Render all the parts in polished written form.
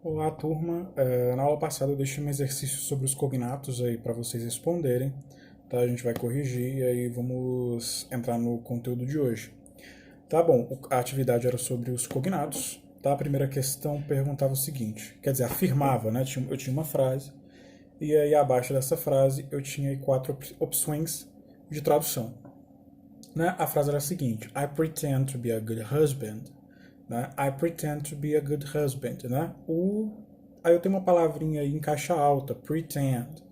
Olá, turma. Na aula passada eu deixei um exercício sobre os cognatos aí para vocês responderem, tá? A gente vai corrigir e aí vamos entrar no conteúdo de hoje. Tá bom, a atividade era sobre os cognatos, tá? A primeira questão perguntava o seguinte, quer dizer, afirmava, né? Eu tinha uma frase e aí abaixo dessa frase eu tinha aí quatro opções de tradução, né? A frase era a seguinte: I pretend to be a good husband, né? I pretend to be a good husband, né? Aí eu tenho uma palavrinha aí em caixa alta, pretend,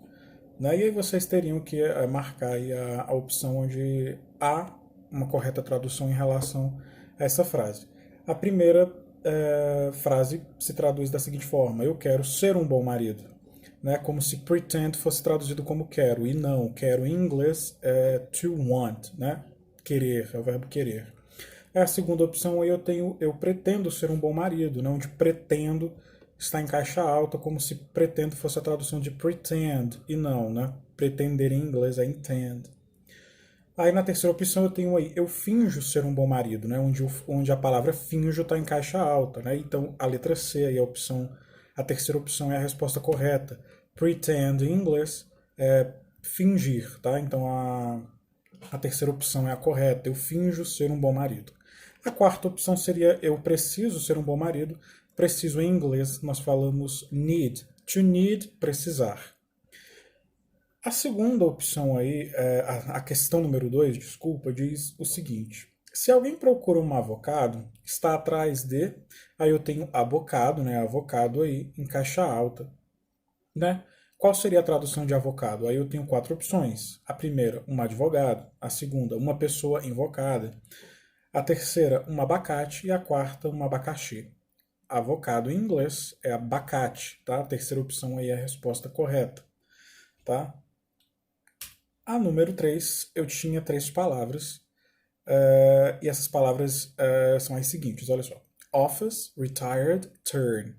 né? E aí vocês teriam que marcar aí a opção onde há uma correta tradução em relação a essa frase. A primeira frase se traduz da seguinte forma: eu quero ser um bom marido, né? Como se pretend fosse traduzido como quero, e não, quero em inglês é to want, né? Querer, é o verbo querer. A segunda opção aí eu pretendo ser um bom marido, não de pretendo estar em caixa alta, como se pretendo fosse a tradução de pretend, e não, né? Pretender em inglês é intend. Aí na terceira opção eu tenho aí, eu finjo ser um bom marido, né? Onde a palavra finjo está em caixa alta, né? Então a letra C aí a terceira opção é a resposta correta. Pretend em inglês é fingir, tá? Então a terceira opção é a correta, eu finjo ser um bom marido. A quarta opção seria eu preciso ser um bom marido. Preciso em inglês nós falamos need. To need, precisar. A segunda opção aí, a questão número 2, desculpa, diz o seguinte. Se alguém procura um avocado, está atrás de... Aí eu tenho abocado, né? Avocado aí, em caixa alta, né? Qual seria a tradução de avocado? Aí eu tenho quatro opções. A primeira, um advogado. A segunda, uma pessoa invocada. A terceira, um abacate. E a quarta, um abacaxi. Avocado em inglês é abacate, tá? A terceira opção aí é a resposta correta, tá? A número 3, eu tinha três palavras. E essas palavras são as seguintes, olha só. Office, retired, turn.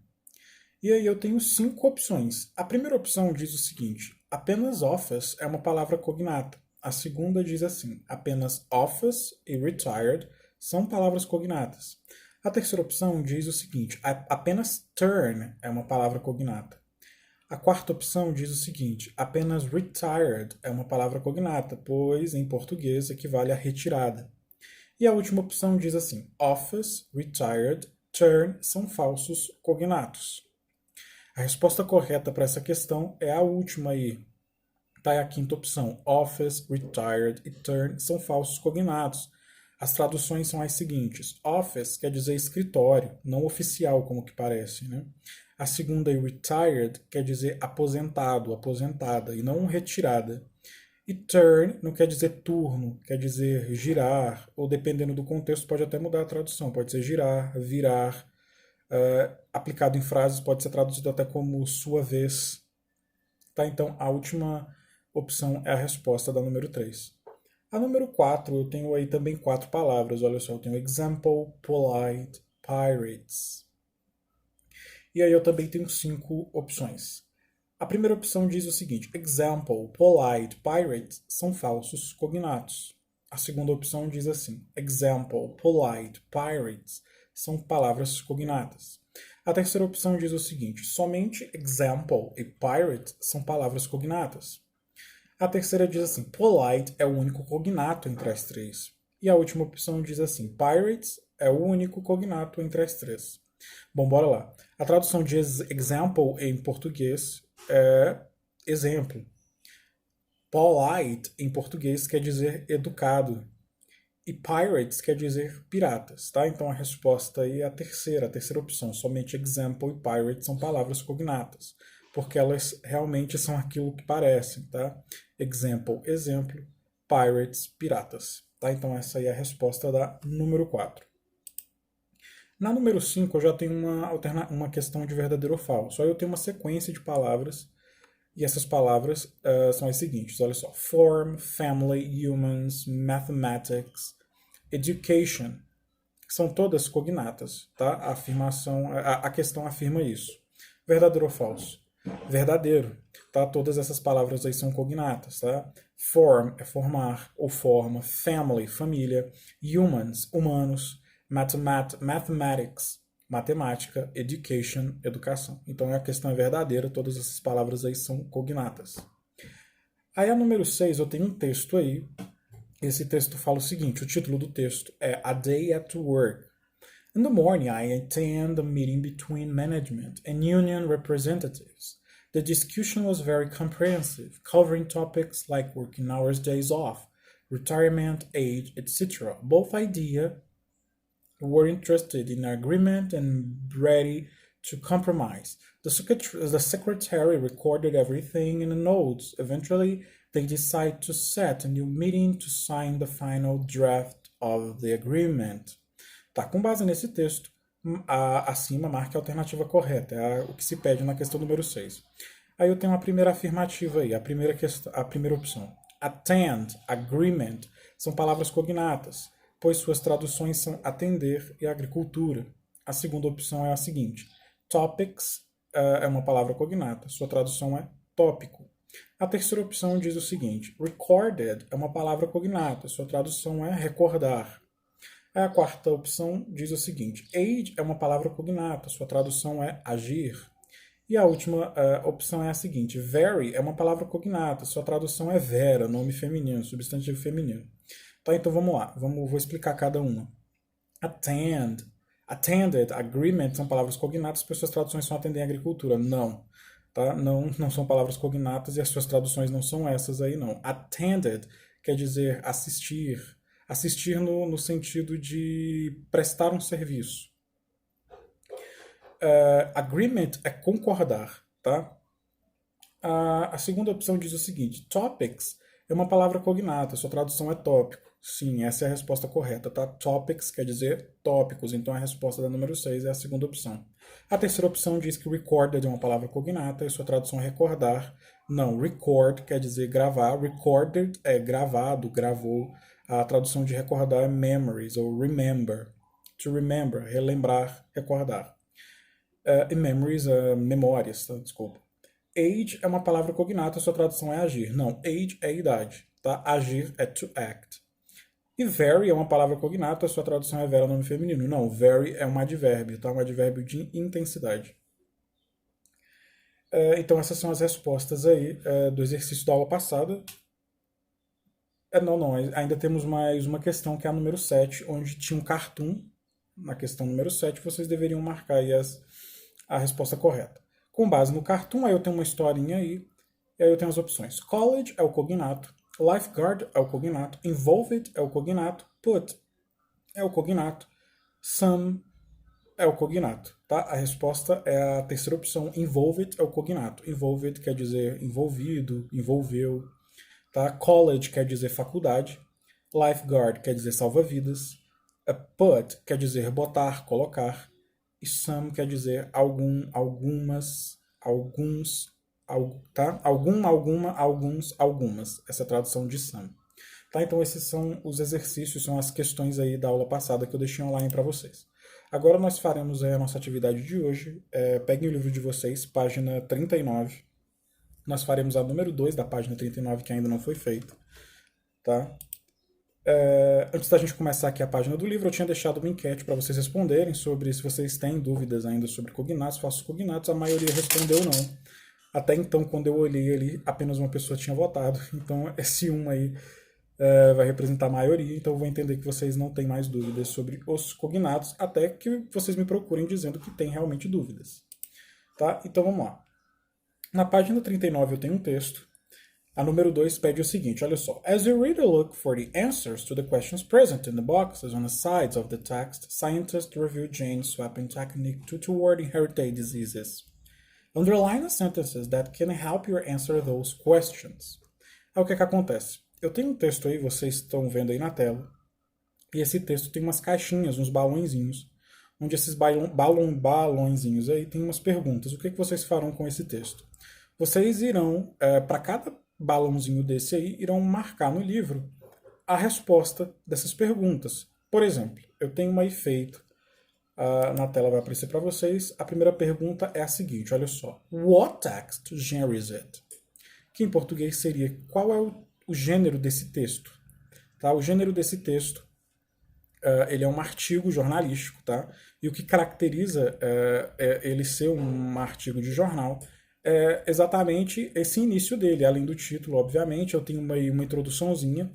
E aí eu tenho cinco opções. A primeira opção diz o seguinte: apenas office é uma palavra cognata. A segunda diz assim: apenas office e retired são palavras cognatas. A terceira opção diz o seguinte: apenas turn é uma palavra cognata. A quarta opção diz o seguinte: apenas retired é uma palavra cognata, pois em português equivale a retirada. E a última opção diz assim: office, retired, turn são falsos cognatos. A resposta correta para essa questão é a última aí. Tá, é a quinta opção. Office, retired e turn são falsos cognatos. As traduções são as seguintes. Office quer dizer escritório, não oficial, como que parece, né? A segunda é retired, quer dizer aposentado, aposentada, e não retirada. E turn não quer dizer turno, quer dizer girar, ou dependendo do contexto pode até mudar a tradução, pode ser girar, virar, aplicado em frases pode ser traduzido até como sua vez. Tá? Então, a última opção é a resposta da número 3. A número 4, eu tenho aí também quatro palavras. Olha só, eu tenho example, polite, pirates. E aí eu também tenho cinco opções. A primeira opção diz o seguinte: example, polite, pirates são falsos cognatos. A segunda opção diz assim: example, polite, pirates são palavras cognatas. A terceira opção diz o seguinte: somente example e pirate são palavras cognatas. A terceira diz assim: polite é o único cognato entre as três. E a última opção diz assim: pirates é o único cognato entre as três. Bom, bora lá. A tradução de example em português é exemplo. Polite em português quer dizer educado. E pirates quer dizer piratas, tá? Então a resposta aí é a terceira opção. Somente example e pirate são palavras cognatas, porque elas realmente são aquilo que parecem, tá? Example, exemplo, pirates, piratas, tá? Então essa aí é a resposta da número 4. Na número 5 eu já tenho uma questão de verdadeiro ou falso. Aí eu tenho uma sequência de palavras e essas palavras são as seguintes, olha só. Form, family, humans, mathematics, education. São todas cognatas, tá? A questão afirma isso. Verdadeiro ou falso? Verdadeiro, tá? Todas essas palavras aí são cognatas, tá? Form é formar ou forma, family, família, humans, humanos, mathematics, matemática, education, educação. Então a questão é verdadeira, todas essas palavras aí são cognatas. Aí a número 6, eu tenho um texto aí. Esse texto fala o seguinte, o título do texto é A Day at Work. In the morning, I attend a meeting between management and union representatives. The discussion was very comprehensive, covering topics like working hours, days off, retirement, age, etc. Both ideas were interested in agreement and ready to compromise. The secretary recorded everything in the notes. Eventually, they decided to set a new meeting to sign the final draft of the agreement. Tá, com base nesse texto, acima marque a alternativa correta, é o que se pede na questão número 6. Aí eu tenho uma primeira afirmativa aí, a primeira opção. Attend, agreement, são palavras cognatas, pois suas traduções são atender e agricultura. A segunda opção é a seguinte. Topics é uma palavra cognata, sua tradução é tópico. A terceira opção diz o seguinte. Recorded é uma palavra cognata, sua tradução é recordar. A quarta opção diz o seguinte. Age é uma palavra cognata, sua tradução é agir. E a última opção é a seguinte. Very é uma palavra cognata, sua tradução é vera, nome feminino, substantivo feminino. Tá, então vamos lá, vou explicar cada uma. Attend, attended, agreement são palavras cognatas, pois suas traduções são atender em agricultura. Não, tá? Não são palavras cognatas e as suas traduções não são essas aí, não. Attended quer dizer assistir, assistir no sentido de prestar um serviço. Agreement é concordar, tá? A segunda opção diz o seguinte, topics é uma palavra cognata, sua tradução é tópico. Sim, essa é a resposta correta, tá? Topics quer dizer tópicos, então a resposta da número 6 é a segunda opção. A terceira opção diz que recorded é uma palavra cognata e sua tradução é recordar. Não, record quer dizer gravar, recorded é gravado, gravou. A tradução de recordar é memories ou remember. To remember, relembrar, recordar. E memories, memórias, tá? Desculpa. Age é uma palavra cognata, sua tradução é agir. Não, age é idade, tá? Agir é to act. E very é uma palavra cognata, sua tradução é vera, nome feminino. Não, very é um advérbio, tá? Um advérbio de intensidade. Então essas são as respostas aí do exercício da aula passada. Ainda temos mais uma questão que é a número 7, onde tinha um cartoon. Na questão número 7, vocês deveriam marcar aí a resposta correta. Com base no cartoon, aí eu tenho uma historinha aí, e aí eu tenho as opções. College é o cognato, lifeguard é o cognato, involved é o cognato, put é o cognato, some é o cognato, tá? A resposta é a terceira opção, involved é o cognato. Involved quer dizer envolvido, envolveu, tá? College quer dizer faculdade, lifeguard quer dizer salva-vidas, put quer dizer botar, colocar, e some quer dizer algumas, alguns, tá? Algumas. Essa é a tradução de some. Tá? Então esses são os exercícios, são as questões aí da aula passada que eu deixei online para vocês. Agora nós faremos a nossa atividade de hoje. Peguem o livro de vocês, página 39. Nós faremos a número 2 da página 39, que ainda não foi feita. Tá? Antes da gente começar aqui a página do livro, eu tinha deixado uma enquete para vocês responderem sobre se vocês têm dúvidas ainda sobre cognatos, falsos cognatos. A maioria respondeu não. Até então, quando eu olhei ali, apenas uma pessoa tinha votado. Então, esse aí vai representar a maioria. Então, eu vou entender que vocês não têm mais dúvidas sobre os cognatos, até que vocês me procurem dizendo que tem realmente dúvidas. Tá? Então, vamos lá. Na página 39 eu tenho um texto. A número 2 pede o seguinte, olha só. As you read a look for the answers to the questions present in the boxes on the sides of the text, scientists review Jane's swapping technique to toward inherited diseases. Underline the sentences that can help you answer those questions. Aí o que acontece? Eu tenho um texto aí, vocês estão vendo aí na tela, e esse texto tem umas caixinhas, uns balõezinhos, onde esses balõezinhos aí tem umas perguntas. O que vocês farão com esse texto? Vocês irão, para cada balãozinho desse aí, irão marcar no livro a resposta dessas perguntas. Por exemplo, eu tenho uma aí feita, na tela vai aparecer para vocês. A primeira pergunta é a seguinte, olha só. What text genre is it? Que em português seria, qual é o gênero desse texto? Tá? O gênero desse texto ele é um artigo jornalístico, tá? E o que caracteriza ele ser um artigo de jornal é exatamente esse início dele. Além do título, obviamente, eu tenho uma introduçãozinha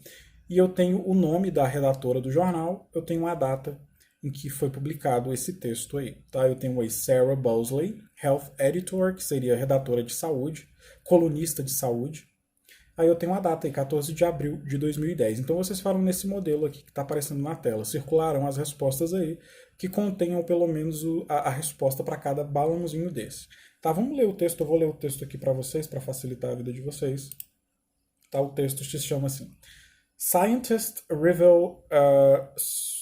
e eu tenho o nome da redatora do jornal, eu tenho a data em que foi publicado esse texto aí, tá? Eu tenho aí Sarah Bosley, Health Editor, que seria redatora de saúde, colunista de saúde. Aí eu tenho a data aí, 14 de abril de 2010. Então vocês falam nesse modelo aqui que está aparecendo na tela. Circularão as respostas aí, que contenham pelo menos a resposta para cada balãozinho desse. Tá, vamos ler o texto. Eu vou ler o texto aqui para vocês, para facilitar a vida de vocês. Tá, o texto se chama assim: Scientists reveal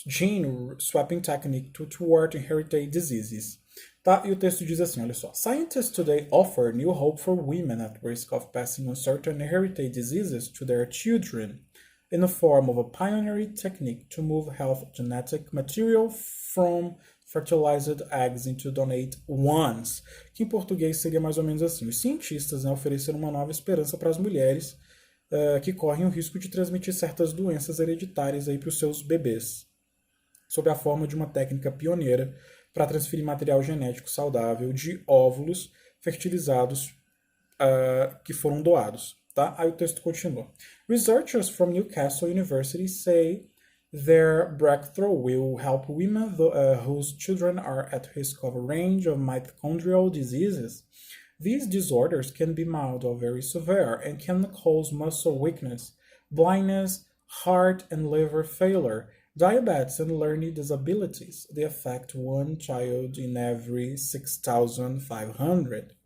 gene swapping technique to thwart inherited diseases. Tá? E o texto diz assim, olha só. Scientists today offer new hope for women at risk of passing on certain inherited diseases to their children in the form of a pioneering technique to move health genetic material from fertilized eggs into donate ones, que em português seria mais ou menos assim. Os cientistas, né, ofereceram uma nova esperança para as mulheres que correm o risco de transmitir certas doenças hereditárias para os seus bebês, sob a forma de uma técnica pioneira para transferir material genético saudável de óvulos fertilizados que foram doados. Tá? Aí o texto continua. Researchers from Newcastle University say their breakthrough will help women whose children are at risk of a range of mitochondrial diseases. These disorders can be mild or very severe and can cause muscle weakness, blindness, heart and liver failure, diabetes and learning disabilities. They affect one child in every 6,500.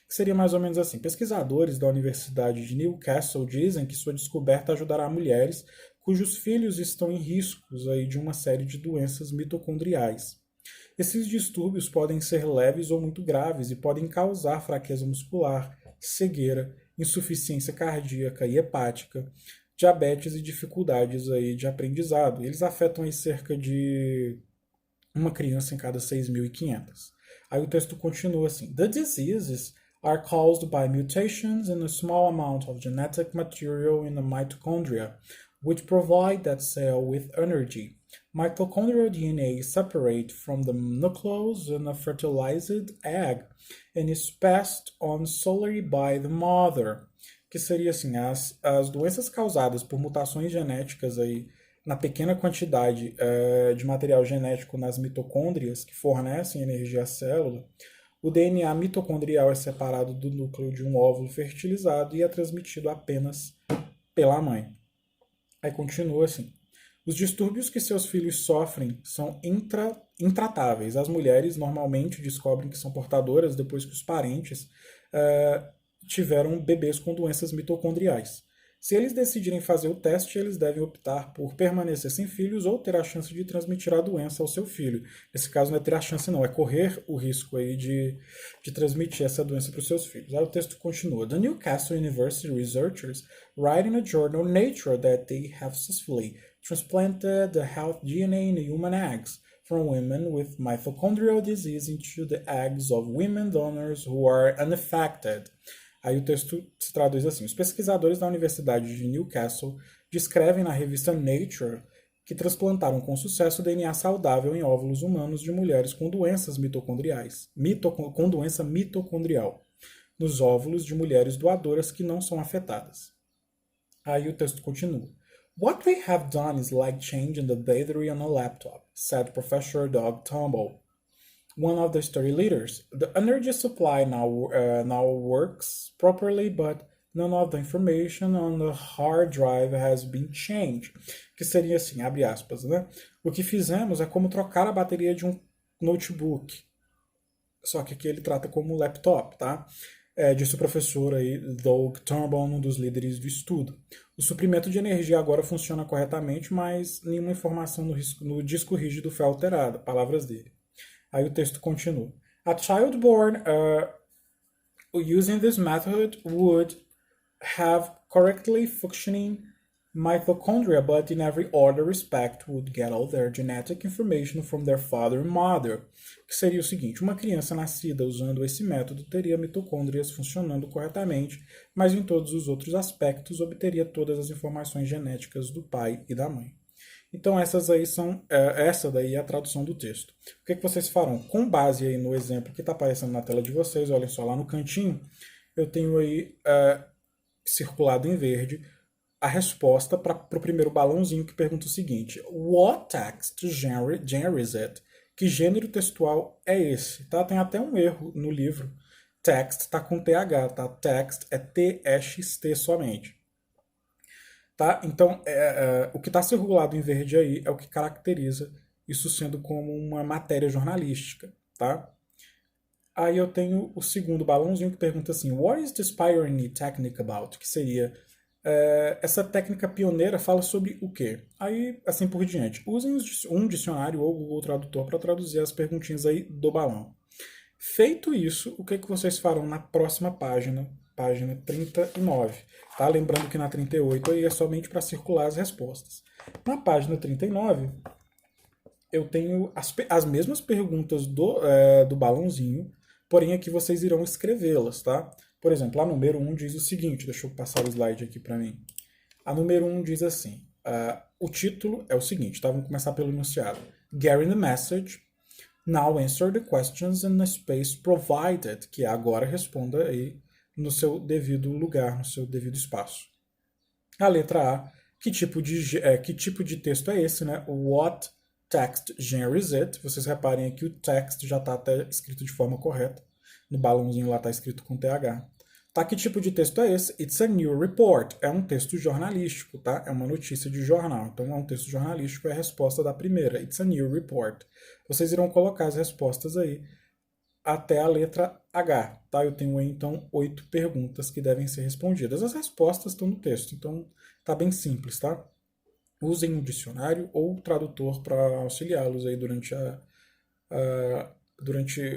Que seria mais ou menos assim. Pesquisadores da Universidade de Newcastle dizem que sua descoberta ajudará mulheres cujos filhos estão em riscos aí de uma série de doenças mitocondriais. Esses distúrbios podem ser leves ou muito graves e podem causar fraqueza muscular, cegueira, insuficiência cardíaca e hepática, diabetes e dificuldades aí de aprendizado. Eles afetam aí cerca de uma criança em cada 6.500. Aí o texto continua assim. The diseases are caused by mutations in a small amount of genetic material in the mitochondria, which provide that cell with energy. Mitochondrial DNA is separated from the nucleus in a fertilized egg and is passed on solely by the mother. Que seria assim, as doenças causadas por mutações genéticas aí na pequena quantidade de material genético nas mitocôndrias que fornecem energia à célula, o DNA mitocondrial é separado do núcleo de um óvulo fertilizado e é transmitido apenas pela mãe. Aí continua assim. Os distúrbios que seus filhos sofrem são intratáveis. As mulheres normalmente descobrem que são portadoras depois que os parentes tiveram bebês com doenças mitocondriais. Se eles decidirem fazer o teste, eles devem optar por permanecer sem filhos ou ter a chance de transmitir a doença ao seu filho. Nesse caso não é ter a chance não, é correr o risco aí de transmitir essa doença para os seus filhos. Aí o texto continua. The Newcastle University researchers write in a journal Nature that they have successfully transplanted the health DNA in human eggs from women with mitochondrial disease into the eggs of women donors who are unaffected. Aí o texto se traduz assim. Os pesquisadores da Universidade de Newcastle descrevem na revista Nature que transplantaram com sucesso DNA saudável em óvulos humanos de mulheres com doenças mitocondriais, com doença mitocondrial, nos óvulos de mulheres doadoras que não são afetadas. Aí o texto continua. What we have done is like changing the battery on a laptop, said Professor Doug Tumble, one of the study leaders. The energy supply now works properly, but none of the information on the hard drive has been changed. Que seria assim, abre aspas, né? O que fizemos é como trocar a bateria de um notebook. Só que aqui ele trata como laptop, tá? Disse o professor aí, Doug Turnbull, um dos líderes do estudo. O suprimento de energia agora funciona corretamente, mas nenhuma informação no disco rígido foi alterada. Palavras dele. Aí o texto continua. A child born using this method would have correctly functioning mitochondria, but in every other respect would get all their genetic information from their father and mother. Que seria o seguinte, uma criança nascida usando esse método teria mitocôndrias funcionando corretamente, mas em todos os outros aspectos obteria todas as informações genéticas do pai e da mãe. Então essa daí é a tradução do texto. O que vocês farão? Com base aí no exemplo que está aparecendo na tela de vocês, olhem só lá no cantinho, eu tenho aí circulado em verde a resposta para o primeiro balãozinho que pergunta o seguinte: What text genre is it? Que gênero textual é esse? Tá? Tem até um erro no livro. Text está com TH, tá? Text é TXT somente. Tá? Então, o que está circulado em verde aí é o que caracteriza isso sendo como uma matéria jornalística. Tá? Aí eu tenho o segundo balãozinho que pergunta assim: What is this pioneer technique about? Que seria essa técnica pioneira fala sobre o quê? Aí, assim por diante. Usem um dicionário ou o Google Tradutor para traduzir as perguntinhas aí do balão. Feito isso, o que vocês farão na próxima página, página 39? Tá? Lembrando que na 38 aí é somente para circular as respostas. Na página 39, eu tenho as mesmas perguntas do balãozinho, porém aqui vocês irão escrevê-las, tá? Por exemplo, a número 1 diz o seguinte, deixa eu passar o slide aqui para mim. A número 1 diz assim, o título é o seguinte, tá? Vamos começar pelo enunciado. Getting the message, now answer the questions in the space provided, que agora responda aí no seu devido lugar, no seu devido espaço. A letra A, que tipo de texto é esse, né? What text genre is it? Vocês reparem aqui o text já está até escrito de forma correta. No balãozinho lá está escrito com TH. Tá, que tipo de texto é esse? It's a new report. É um texto jornalístico, tá? É uma notícia de jornal. Então é um texto jornalístico, é a resposta da primeira. It's a new report. Vocês irão colocar as respostas aí até a letra H, tá? Eu tenho aí, então, 8 perguntas que devem ser respondidas. As respostas estão no texto, então tá bem simples, tá? Usem um dicionário ou um tradutor para auxiliá-los aí durante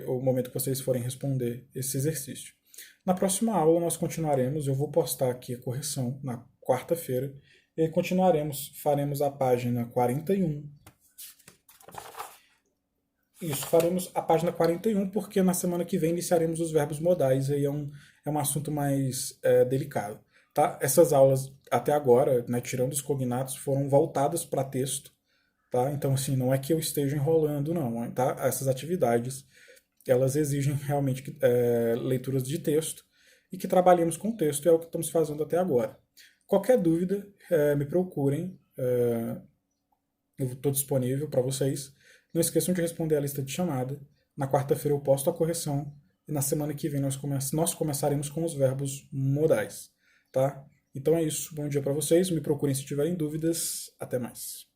o momento que vocês forem responder esse exercício. Na próxima aula nós continuaremos, eu vou postar aqui a correção na quarta-feira, e continuaremos, faremos a página 41. Isso, faremos a página 41, porque na semana que vem iniciaremos os verbos modais, e aí é um assunto mais delicado. Tá? Essas aulas, até agora, né, tirando os cognatos, foram voltadas para texto. Tá? Então, assim, não é que eu esteja enrolando, não. Tá? Essas atividades, elas exigem realmente leituras de texto e que trabalhemos com texto, é o que estamos fazendo até agora. Qualquer dúvida, me procurem. Eu estou disponível para vocês. Não esqueçam de responder a lista de chamada. Na quarta-feira eu posto a correção e na semana que vem nós começaremos com os verbos modais. Tá? Então é isso. Bom dia para vocês. Me procurem se tiverem dúvidas. Até mais.